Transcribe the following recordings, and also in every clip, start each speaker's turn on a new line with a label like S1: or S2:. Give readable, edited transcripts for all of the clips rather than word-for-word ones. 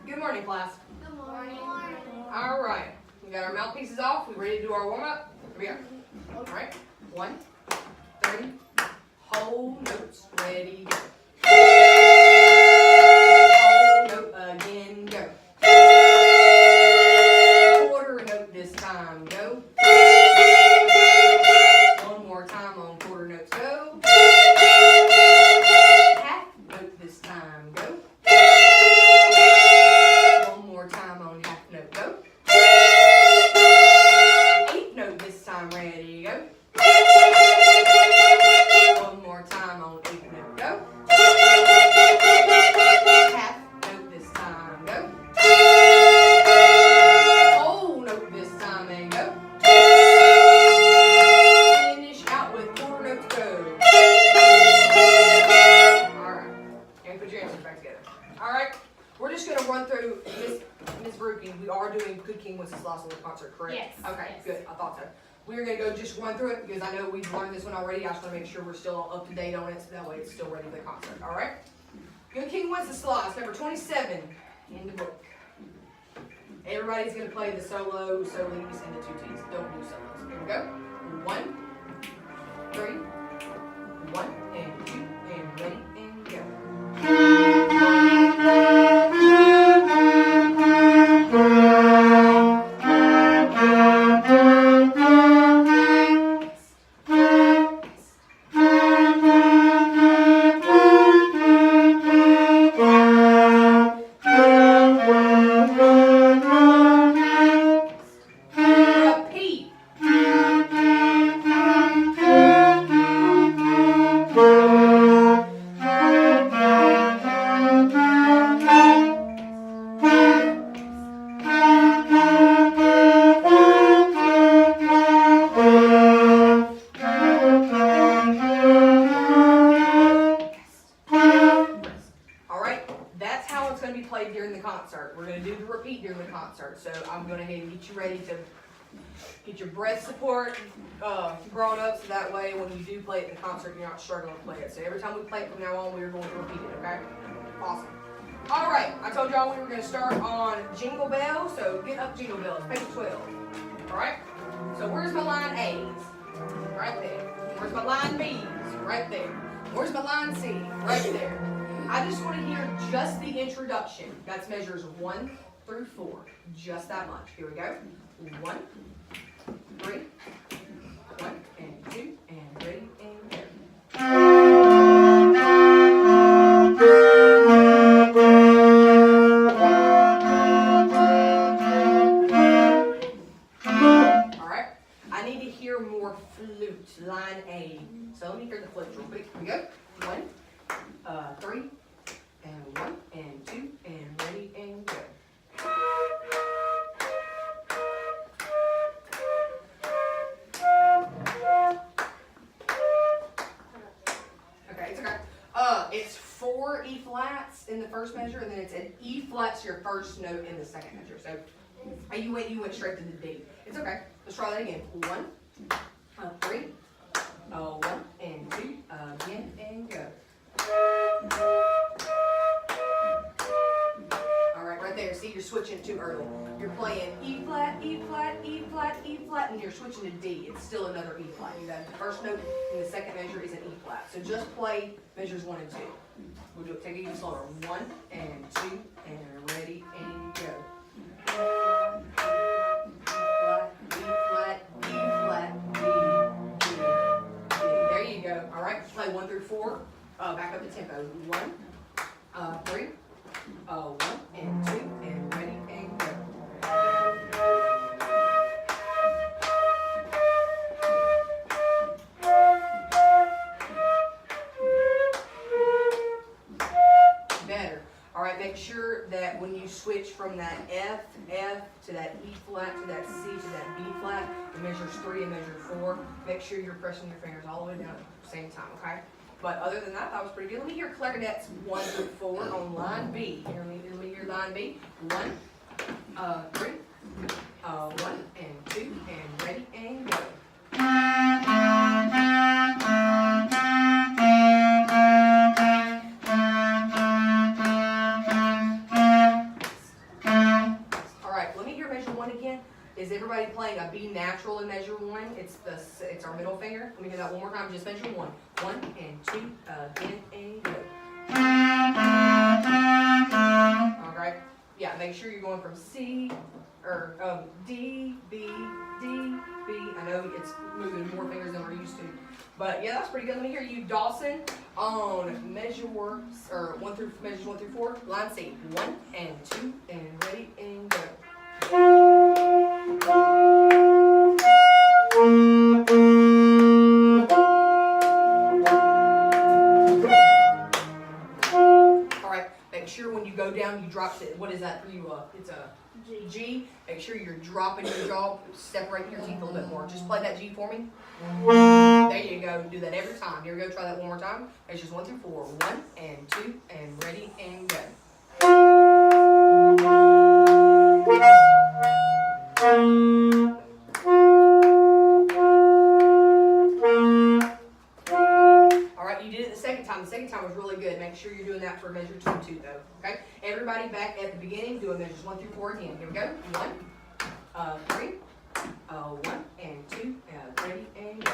S1: Good morning, class.
S2: Good morning.
S1: All right. We got our mouthpieces off. We ready to do our warm-up? Here we go. All right. 1, 3. Whole notes. Ready, go. Whole note again, go. Quarter note this time, go. One more time on quarter notes, go. Half note this time, go. One more time on half note, go. Eighth note this time, ready, go. One more time on eighth note, go. Half note this time, go. Whole note this time and go. Finish out with quarter notes, go. Alright, and put your answers back together. Alright, we're just going to run through Miss Brookie. We are doing Good King Wenceslas in the concert, correct?
S2: Yes.
S1: Okay,
S2: Yes.
S1: good. I thought so. We're going to go just run through it because I know we've learned this one already. I just want to make sure we're still up to date on it so that way it's still ready for the concert. Alright? Good King Wenceslas, number 27 in the book. Everybody's going to play the solo, solis, and the tutis. Don't do solos. Here we go. 1, 3, 1, and 2, and ready, and go. Repeat. Alright, that's how it's going to be played during the concert. We're going to do the repeat during the concert. So I'm going to go ahead and get you ready to get your breath support brought up so that way when you do play it in the concert, you're not struggling to play it. So every time we play it from now on, we're going to repeat it, okay? Awesome. Alright, I told y'all we were going to start on Jingle Bells, so get up Jingle Bells, page 12. Alright? So where's my line A's? Right there. Where's my line B's? Right there. Where's my line C? Right there. I just want to hear just the introduction. That's measures 1 through 4. Just that much. Here we go. 1, 3, 1, and 2, and ready, and go. Alright. I need to hear more flute. Line A. So let me hear the flute real quick. Here we go. 1, 3, and 1, and 2, and ready, and go. Okay, it's okay. It's 4 E flats in the first measure, and then it's an E flat's your first note in the second measure. So you went straight to the D. It's okay. Let's try that again. 1, 3, 1, and 2, again, and go. Alright, right there. See, you're switching too early. You're playing E flat, E flat, E flat, E flat, and you're switching to D. It's still another E flat. You got the first note in the second measure is an E flat. So just play measures 1 and 2. We'll do it. Take it even slower. 1 and 2, and ready, and go. E flat, E flat, D, D, D. There you go. Alright, play 1 through 4. Back up the tempo. 1, 3, 1, and 2, and ready, and go. Better. Alright, make sure that when you switch from that F to that E flat to that C to that B flat, in measures 3 and measure 4, make sure you're pressing your fingers all the way down at the same time, okay? But other than that was pretty good. Let me hear clarinets 1 through 4 on line B. Let me hear line B. 1, 3, 1, and 2, and ready, and go. Is everybody playing a B natural in measure 1? It's our middle finger. Let me do that one more time. Just measure 1. 1 and 2, again, and go. Alright. Yeah, make sure you're going from C, or D, B, D, B. I know it's moving more fingers than we're used to. But yeah, that's pretty good. Let me hear you, Dawson, on measure works, or measures 1 through 4. Line C. 1 and 2, and ready, and go. Alright, make sure when you go down, you drop it. What is that for you? It's a G. Make sure you're dropping your jaw, separating your teeth a little bit more. Just play that G for me. There you go. Do that every time. Here we go. Try that one more time. Measures 1 through 4. 1 and 2, and ready, and go. Alright, you did it the second time. The second time was really good. Make sure you're doing that for measure 2 too, though. Okay? Everybody back at the beginning, doing measures 1 through 4 again. Here we go. 1, 3, 1 and 2, ready, and go.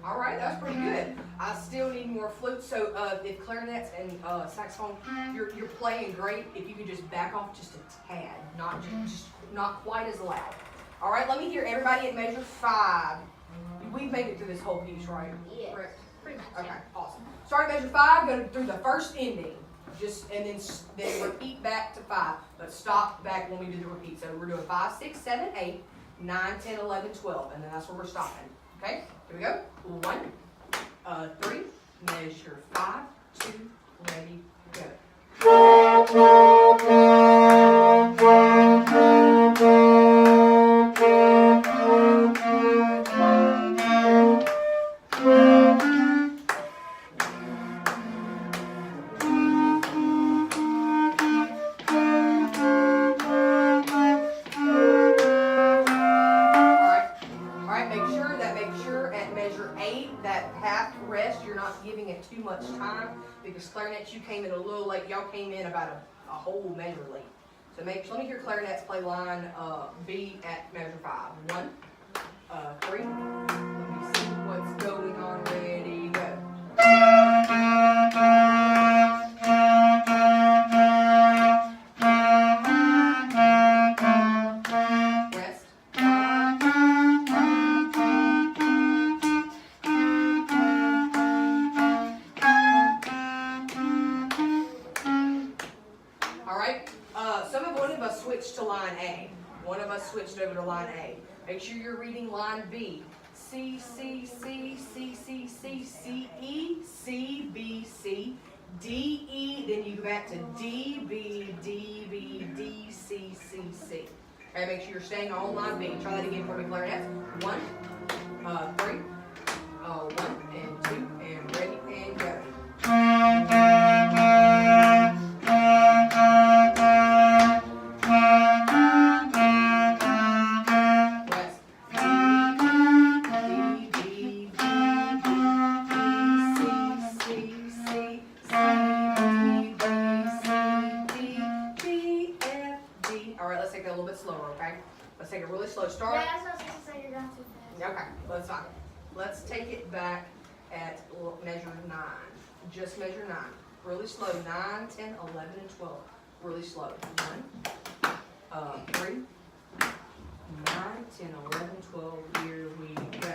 S1: Alright, that was pretty good. I still need more flutes, so if clarinets and saxophone, you're playing great. If you could just back off just a tad, just not quite as loud. Alright, let me hear everybody at measure 5. We've made it through this whole piece, right?
S2: Yes.
S1: Correct.
S2: Pretty much.
S1: Okay, awesome. Start at measure 5, go through the first ending. And then repeat back to 5. But stop back when we do the repeat. So we're doing 5, 6, 7, 8, 9, 10, 11, 12. And then that's where we're stopping. Okay? Here we go. 1, 3, measure 5, 2, ready, go. Too much time because clarinets, you came in a little late. Y'all came in about a whole measure late. So let me hear clarinets play line B at measure 5. 1, 3. Let me see what's going on. Ready, go. Rest. Switched to line A. One of us switched over to line A. Make sure you're reading line B. C, C, C, C, C, C, C, E, C, B, C, D, E. Then you go back to D, B, D, B, D, C, C, C. Okay, make sure you're staying on line B. Try that again for me, clarinets. 1, 3, 1 and 2, and ready, and go. Slow start.
S2: Yeah, that's what I was going to say. You're going too fast.
S1: Okay, let's stop. Let's take it back at measure 9. Just measure 9. Really slow. 9, 10, 11, and 12. Really slow. 1, 3, 9, 10, 11, 12. Here we go.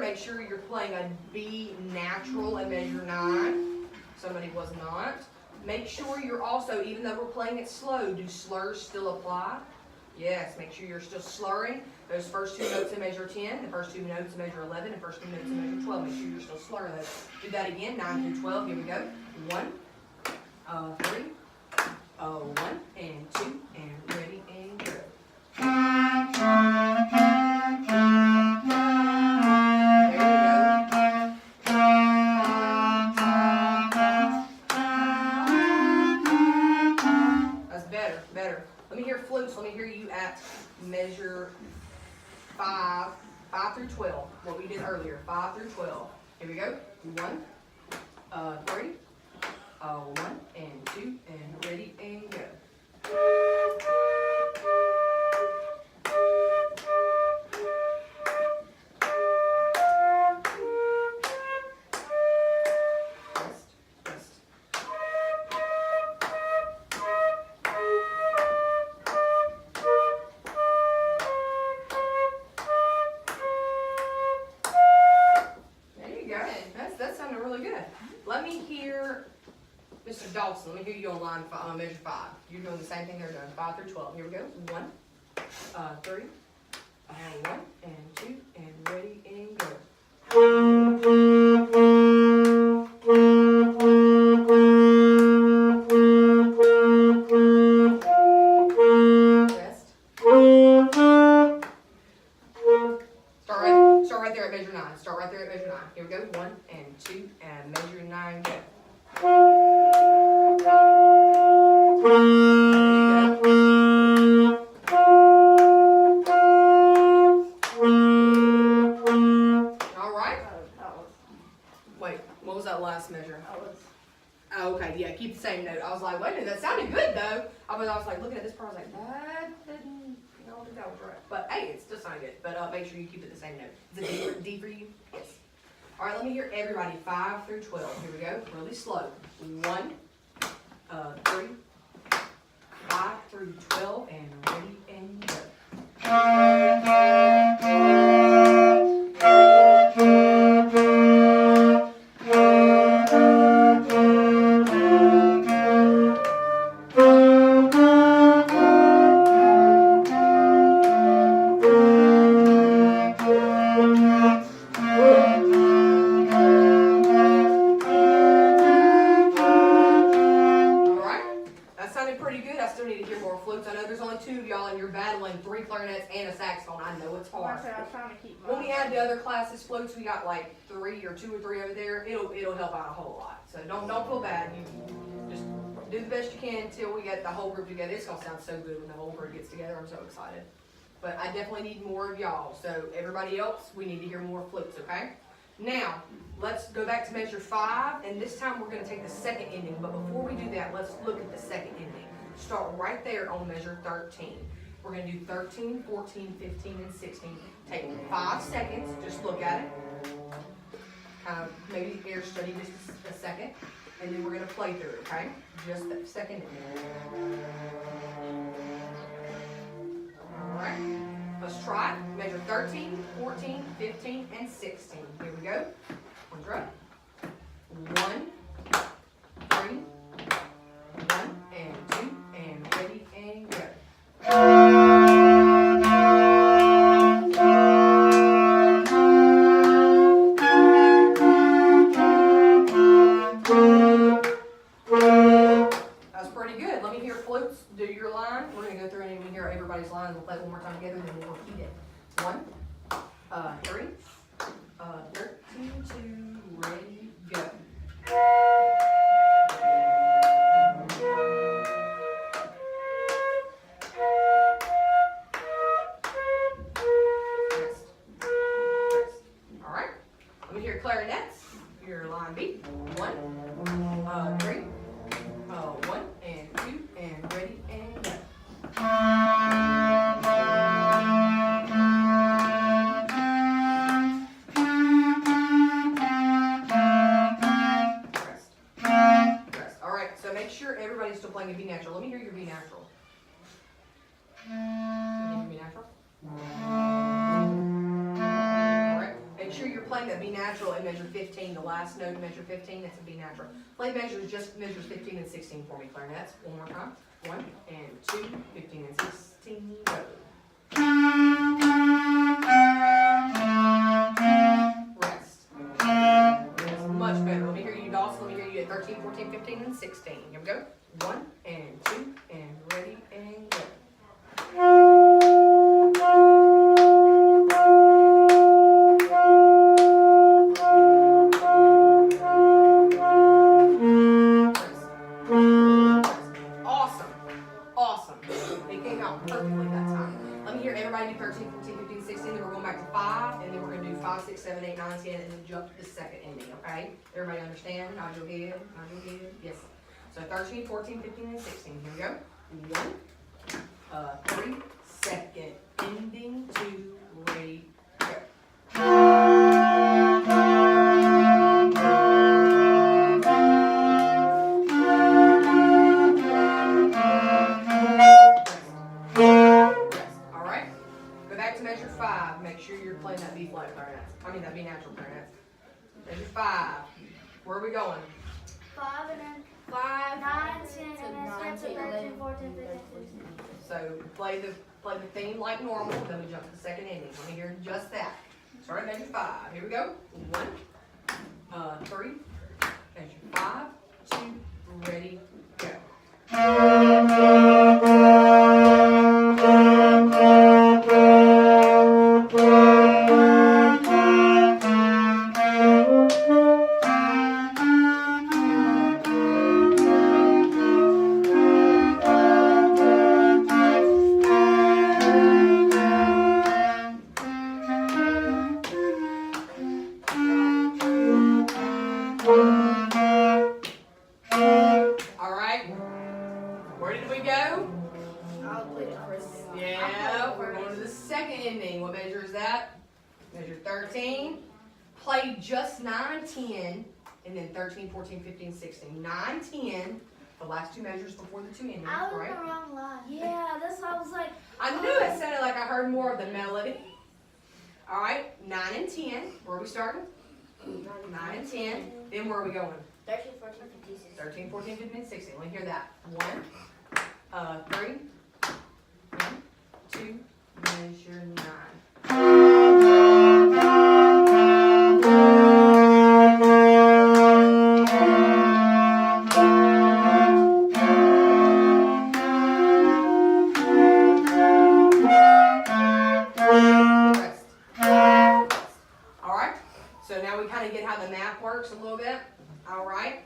S1: Make sure you're playing a B natural at measure 9. Somebody was not. Make sure you're also, even though we're playing it slow, do slurs still apply? Yes, make sure you're still slurring. Those first 2 notes in measure 10, the first 2 notes in measure 11, and first 2 notes in measure 12. Make sure you're still slurring those. Do that again, 9 through 12. Here we go. 1, 3, 1 and 2, and ready, and go. There you go. 5 through 12. What we did earlier, 5 through 12. Here we go. 1, 3, 1 and 2 and ready and go. That sounded really good. Let me hear, Mr. Dawson, let me hear you on line measure 5. You're doing the same thing they're doing, 5 through 12. Here we go. 1, 3, 1 and 2 and ready and go. Rest. Start right there at measure 9. Start right there at measure 9. Here we go. 1 and 2 and measure 9. Go. All right. Wait, what was that last measure? Oh, okay, yeah, keep the same note. I was like, wait a minute, that sounded good though. I was like looking at this part, I was like, that didn't, I don't think that was right. But hey, it still sounded good. But make sure you keep it the same note. Is it D for you? Yes. All right, let me hear everybody 5 through 12. Here we go, really slow. 1, 3, 5 through 12, and ready and go. Battling 3 clarinets and a saxophone. I know it's hard.
S2: I was trying to keep
S1: when we add the other classes floats, we got like 3 or 2 or 3 over there. It'll help out a whole lot. So don't feel bad. You just do the best you can until we get the whole group together. It's gonna sound so good when the whole group gets together. I'm so excited. But I definitely need more of y'all. So everybody else, we need to hear more flutes. Okay. Now let's go back to measure 5, and this time we're gonna take the second ending. But before we do that, let's look at the second ending. Start right there on measure 13. We're going to do 13, 14, 15, and 16. Take 5 seconds, just look at it. Kind of maybe air study just a second. And then we're going to play through it, okay? Just that second. Alright, let's try it. Measure 13, 14, 15, and 16. Here we go. One drop. 1, 3, 1, and 2, and ready, and go. That's pretty good. Let me hear flutes. Do your line. We're going to go through and we hear everybody's line. We'll play it one more time together and then we'll repeat it. 1, 3, 13, 2, ready, go. Clarinets, your line B. 1, 3, 1 and 2, and ready and go. Rest. All right, so make sure everybody's still playing a B natural. Let me hear your B natural. Can you hear B natural? Make sure you're playing that B natural in measure 15, the last note in measure 15, that's a B natural. Play measures, just measures 15 and 16 for me, clarinets. One more time. 1 and 2, 15 and 16, go. Rest. That's much better. Let me hear you, Dawson. Let me hear you at 13, 14, 15, and 16. Here we go. 1 and 2, and ready, and go. Perfectly that time. Let me hear everybody do 13, 14, 15, 16, then we're going 5, and then we're gonna do 5, 6, 7, 8, 9, 10, and then jump to the second ending, okay? Everybody understand? Nod your head, nod your head, yes. So 13, 14, 15, and 16, here we go. 1, 3, second ending, 2, ready, go. Alright, go back to measure 5. Make sure you're playing that B flat clarinet. I mean that B natural clarinet. Measure 5. Where are we going?
S2: 5 and then
S3: 5,
S2: 9, 10, and then starts at 13, 14, 15, 16.
S1: So play the theme like normal, then we jump to the second ending. Let me hear just that. Start at measure 5. Here we go. 1, 3, measure 5, 2, ready, go. Alright, where did we go?
S3: I'll play the first.
S1: Yeah, we're going to the second ending. What measure is that? Measure 13. Play just 9, 10, and then 13, 14, 15, 16. 9, 10, the last two measures before the two endings,
S2: I was
S1: right?
S2: on the wrong line.
S3: Yeah, that's why I was like,
S1: I knew it sounded like I heard more of the melody. Alright, 9 and 10. Where are we starting? 9 and 10. Then where are we going?
S3: 13, 14, 15, 16.
S1: 13, 14, 15, 16. Let me hear that. 1, 3, 1, 2, measure 9. Rest. Alright, so now we kind of get how the math works a little bit. Alright.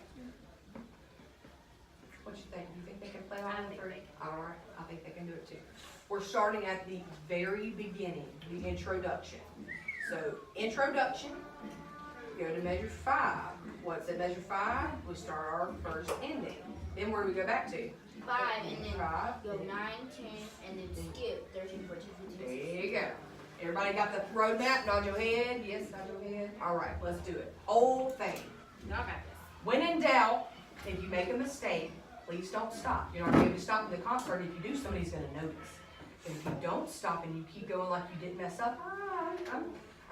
S1: What you think? Do you think they can play all the three? Alright, I think they can do it too. We're starting at the very beginning, the introduction. So, introduction, go to measure 5. What's at measure 5? We start our first ending. Then where do we go back to?
S3: 5, and then
S1: 5.
S3: go 9, 10, and then skip 13, 14, 15,
S1: There
S3: 16.
S1: you go. Everybody got the roadmap? Nod your head. Yes, nod your head. Alright, let's do it. Old thing.
S3: Okay.
S1: When in doubt, if you make a mistake, please don't stop. You're not going to be able to stop in the concert. If you do, somebody's going to notice. And if you don't stop and you keep going like you didn't mess up,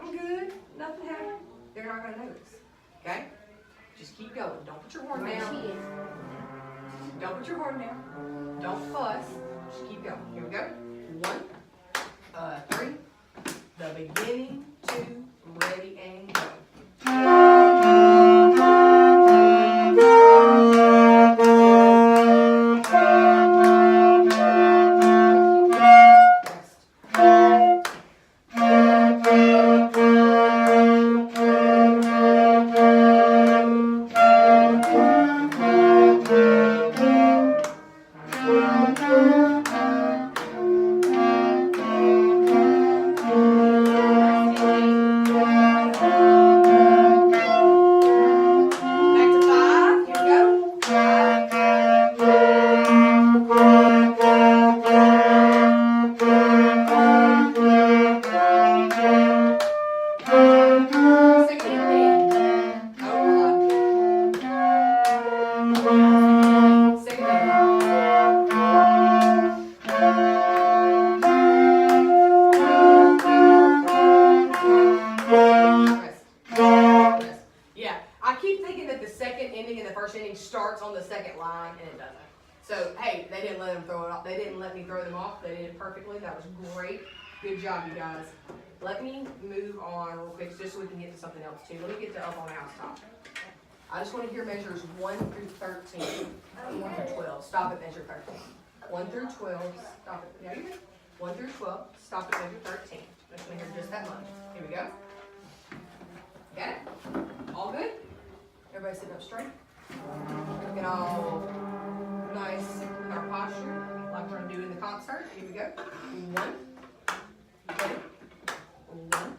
S1: I'm good, nothing happened, they're not going to notice. Okay? Just keep going. Don't put your horn down. Don't put your horn down. Don't fuss. Just keep going. Here we go. 1, 3. The beginning, 2, ready, and go. Back to 5. Here we go. 16. Oh, 16. Rest. Rest. Yeah, I keep thinking that the second ending and the first ending starts on the second line, and it doesn't. So, hey, they didn't let them throw it off. They didn't let me throw them off. They did it perfectly. That was great. Good job, you guys. Let me move on real quick just so we can get to something else too. Let me get to up on the housetop. I just want to hear measures 1 through 13. 1 through 12. Stop at measure 13. 1 through 12. Stop at, yeah, you're good. 1 through 12. Stop at measure 13. I just want to hear just that much. Here we go. Got it? All good? Everybody sitting up straight? Looking all nice with our posture, like we're gonna do in the concert. Here we go. 1, 2, 1,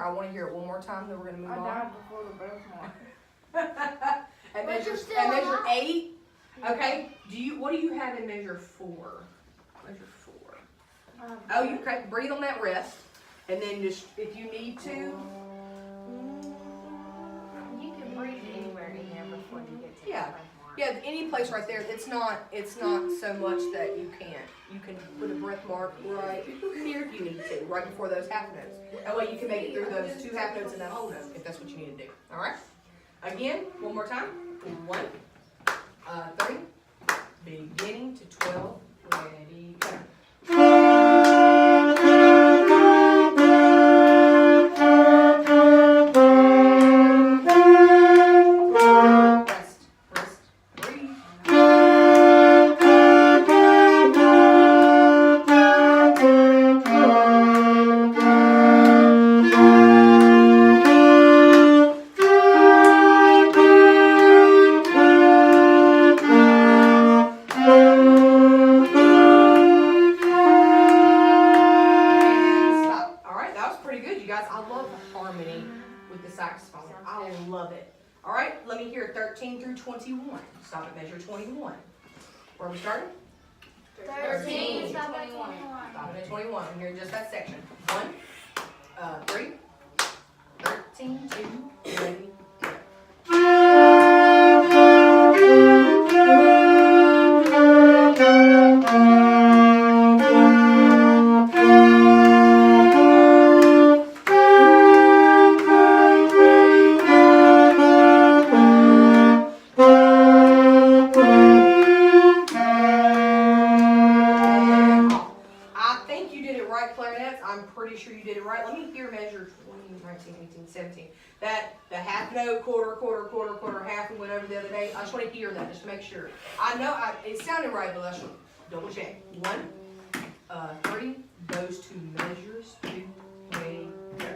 S1: I wanna hear it one more time, then we're gonna move
S2: I
S1: on.
S2: died before the birthmark.
S1: At
S2: But
S1: measure,
S2: you're still
S1: at measure
S2: alive.
S1: 8, okay, what do you have in measure 4? Measure 4. Oh, you can breathe on that rest, and then just, if you need to,
S3: You can breathe anywhere in there before you get to
S1: Yeah.
S3: the breath mark.
S1: yeah, any place right there, it's not so much that you can't. You can put a breath mark right here if you need to, right before those half notes. That way you can make it through those 2 half notes and that whole note, if that's what you need to do, alright? Again, one more time, 1, 3, beginning to 12, ready, go. Rest, rest, breathe. And stop. Alright, that was pretty good, you guys. I love the harmony with the saxophone. I love it. Alright, let me hear 13 through 21. Stop at measure 21. Where are we starting?
S2: 13. Stop at
S3: 21.
S2: 21.
S1: Stop at 21. I'm hearing just that section. 1, 3, 13, 2, ready, go. And off. I think you did it right, clarinets. I'm pretty sure you did it right. Let me hear measure 20, 19, 18, 17. That, the half note, quarter, half, and whatever the other day. I just want to hear that just to make sure. I know it sounded right, but let's double check. 1, 3, those 2 measures, 2, ready, go.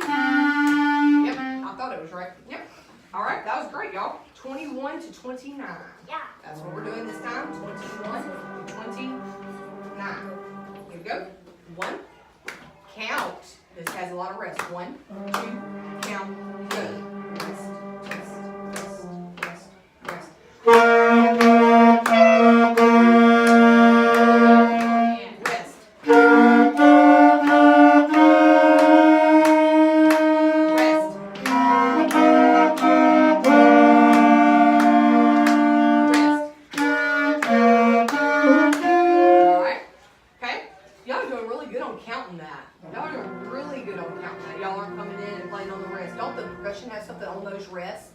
S1: Yep, I thought it was right. Yep. All right, that was great, y'all. 21 to 29.
S2: Yeah.
S1: That's what we're doing this time. 21 to 29. Here we go. 1. Count. This has a lot of rest. 1, 2, count, go. Rest, rest, rest, rest, rest.
S3: And
S1: Rest. Alright. Okay. Y'all are doing really good on counting that. Y'all are doing really good on counting that. Y'all aren't coming in and playing on the rest. Don't the percussion have something on those rests?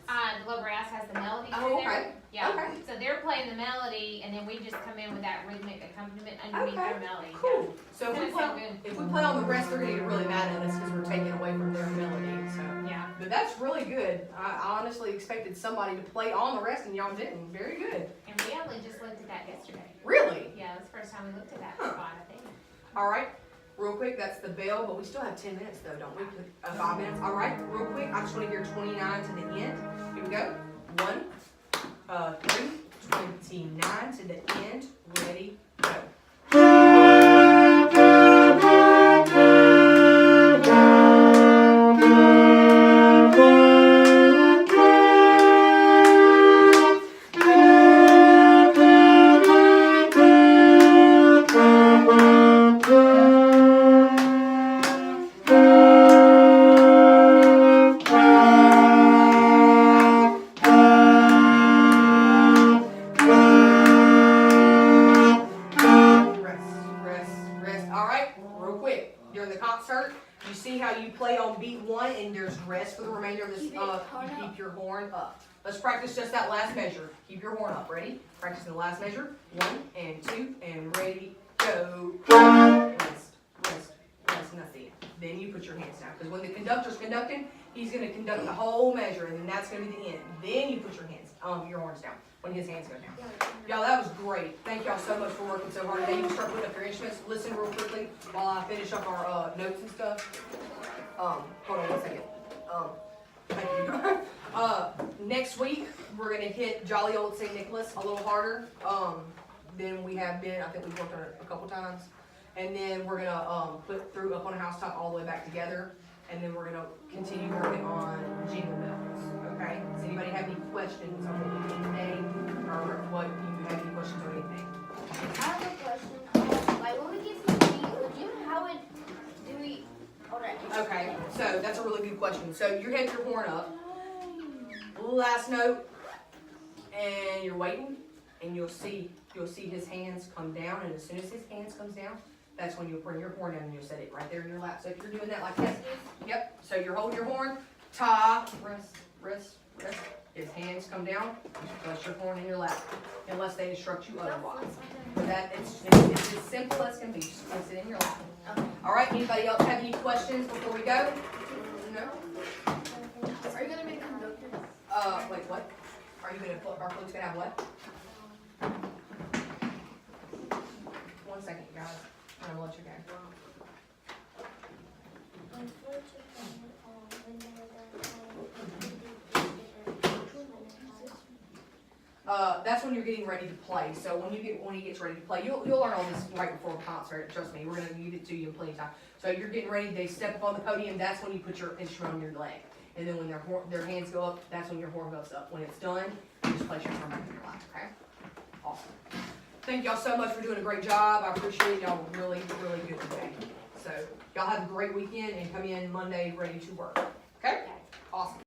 S4: Glow Brass has the melody
S1: Oh,
S4: through
S1: okay.
S4: there. Yeah.
S1: Okay.
S4: So they're playing the melody, and then we just come in with that rhythmic accompaniment underneath
S1: Okay.
S4: their melody.
S1: Cool. So
S4: It's
S1: if we
S4: gonna sound
S1: play,
S4: good.
S1: if we play on the rest, they're gonna get really mad at us because we're taking away from their melody. So,
S4: Yeah.
S1: but that's really good. I honestly expected somebody to play on the rest, and y'all didn't. Very good.
S4: And we only just looked at that yesterday.
S1: Really.
S4: Yeah, it was the first time we looked at that
S1: Huh.
S4: spot, I think.
S1: All right. Real quick, that's the bell, but we still have 10 minutes though, don't we? 5 minutes. All right. Real quick, I just want to hear 29 to the end. Here we go. 1, 3, 29 to the end. Ready, go. Rest, rest, rest. All right, real quick. During the concert, you see how you play on beat 1 and there's rest for the remainder of this.
S2: Keep it
S1: You
S2: horn up.
S1: keep your horn up. Let's practice just that last measure. Keep your horn up. Ready? Practicing the last measure. 1 and 2 and ready, go. Rest, rest, rest. And that's the end. Then you put your hands down. Because when the conductor's conducting, he's going to conduct the whole measure, and then that's going to be the end. Then you put your horns down when his hands go down. Y'all, that was great. Thank y'all so much for working so hard today. You can start putting up your instruments. Listen real quickly while I finish up our notes and stuff. Hold on one second. Thank you. Next week, we're going to hit Jolly Old St. Nicholas a little harder than we have been. I think we've worked on it a couple times. And then we're gonna, put through up on a housetop all the way back together. And then we're gonna continue working on jingle bells, okay? Does anybody have any questions on what we did today? Or what, you have any questions on anything?
S3: I have a question. Like when we get to the meat, do we? Alright.
S1: Okay, so that's a really good question. So you have your horn up, last note, and you're waiting, and you'll see his hands come down, and as soon as his hands comes down, that's when you'll bring your horn down and you'll set it right there in your lap. So if you're doing that like this, yep, so you're holding your horn, ta, rest, rest, rest. His hands come down, you place your horn in your lap, unless they instruct you otherwise. But it's as simple as can be, just place it in your lap. All right, anybody else have any questions before we go? No?
S2: Are you gonna be conductor?
S1: Wait, what? Are you gonna, our float's gonna have what? 1 second, guys. I'm gonna let you go. That's when you're getting ready to play. So when he gets ready to play, you'll learn all this right before a concert. Trust me, we're gonna give it to you in plenty of time. So you're getting ready. They step up on the podium. That's when you put your instrument on your leg. And then when their hands go up, that's when your horn goes up. When it's done, you just place your horn back in your lap. Okay? Awesome. Thank y'all so much for doing a great job. I appreciate y'all really, really good today. So y'all have a great weekend and come in Monday ready to work. Okay? Awesome.